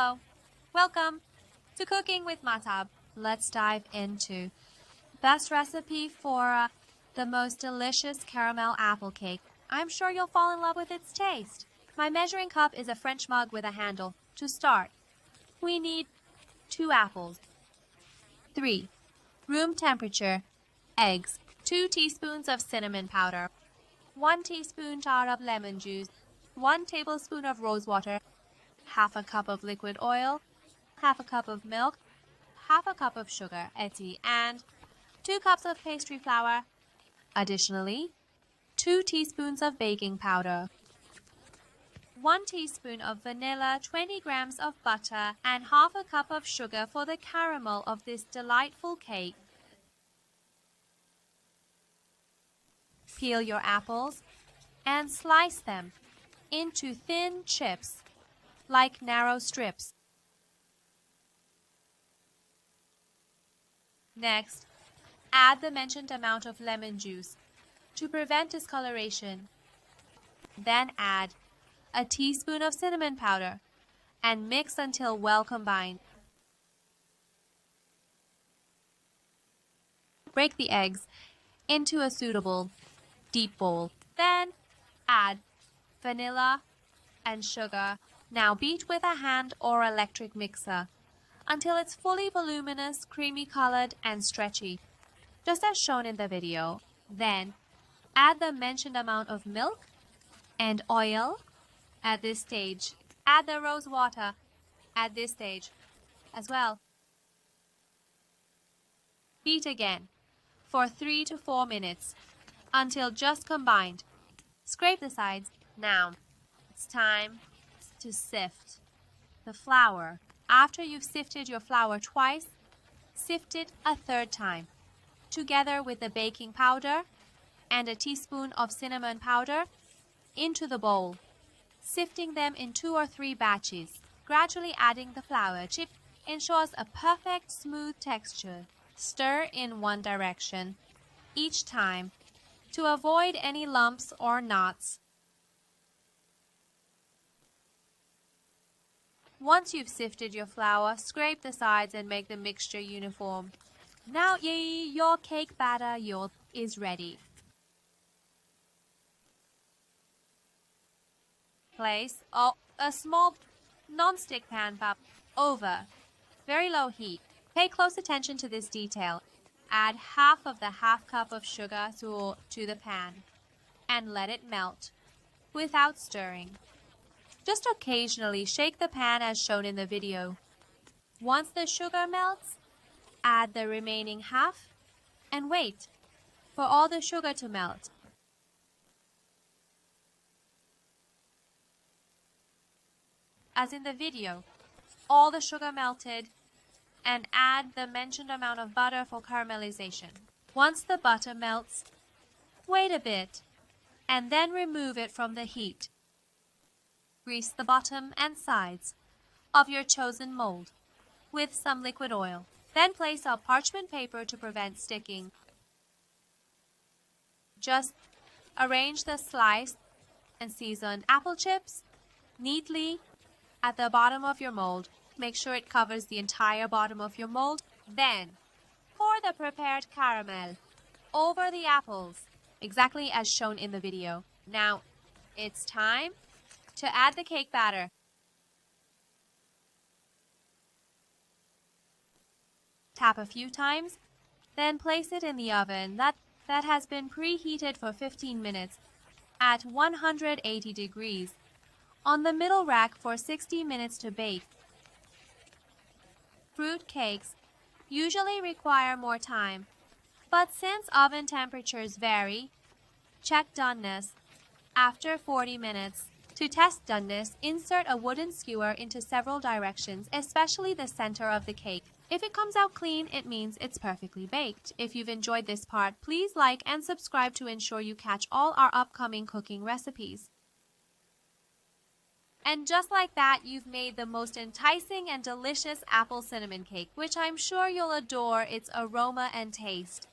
Hello, welcome to Cooking with Mahtab. Let's dive into best recipe for the most delicious caramel apple cake. I'm sure you'll fall in love with its taste. My measuring cup is a French mug with a handle. To start, we need 2 apples, 3 room temperature eggs, 2 teaspoons of cinnamon powder, 1 teaspoon jar of lemon juice, 1 tablespoon of rose water, half a cup of liquid oil, half a cup of milk, half a cup of sugar, and 2 cups of pastry flour. Additionally, 2 teaspoons of baking powder, 1 teaspoon of vanilla, 20 grams of butter, and half a cup of sugar for the caramel of this delightful cake. Peel your apples and slice them into thin chips, like narrow strips. Next, add the mentioned amount of lemon juice to prevent discoloration. Then add a teaspoon of cinnamon powder and mix until well combined. Break the eggs into a suitable deep bowl. Then add vanilla and sugar. Now beat with a hand or electric mixer until it's fully voluminous, creamy colored, and stretchy, just as shown in the video. Then add the mentioned amount of milk and oil at this stage. Add the rose water at this stage as well. Beat again for 3 to 4 minutes until just combined. Scrape the sides. Now it's time to sift the flour. After you've sifted your flour twice, sift it a third time, together with the baking powder and a teaspoon of cinnamon powder into the bowl, sifting them in 2 or 3 batches. Gradually adding the flour chip ensures a perfect smooth texture. Stir in one direction each time to avoid any lumps or knots. Once you've sifted your flour, scrape the sides and make the mixture uniform. Now your cake batter is ready. Place a small non-stick pan over very low heat. Pay close attention to this detail. Add half of the half cup of sugar to the pan and let it melt without stirring. Just occasionally shake the pan as shown in the video. Once the sugar melts, add the remaining half and wait for all the sugar to melt. As in the video, all the sugar melted, and add the mentioned amount of butter for caramelization. Once the butter melts, wait a bit and then remove it from the heat. Grease the bottom and sides of your chosen mold with some liquid oil. Then place a parchment paper to prevent sticking. Just arrange the sliced and seasoned apple chips neatly at the bottom of your mold. Make sure it covers the entire bottom of your mold. Then pour the prepared caramel over the apples, exactly as shown in the video. Now it's time to add the cake batter. Tap a few times, then place it in the oven that has been preheated for 15 minutes at 180 degrees on the middle rack for 60 minutes to bake. Fruit cakes usually require more time, but since oven temperatures vary, check doneness after 40 minutes. To test doneness, insert a wooden skewer into several directions, especially the center of the cake. If it comes out clean, it means it's perfectly baked. If you've enjoyed this part, please like and subscribe to ensure you catch all our upcoming cooking recipes. And just like that, you've made the most enticing and delicious apple cinnamon cake, which I'm sure you'll adore its aroma and taste.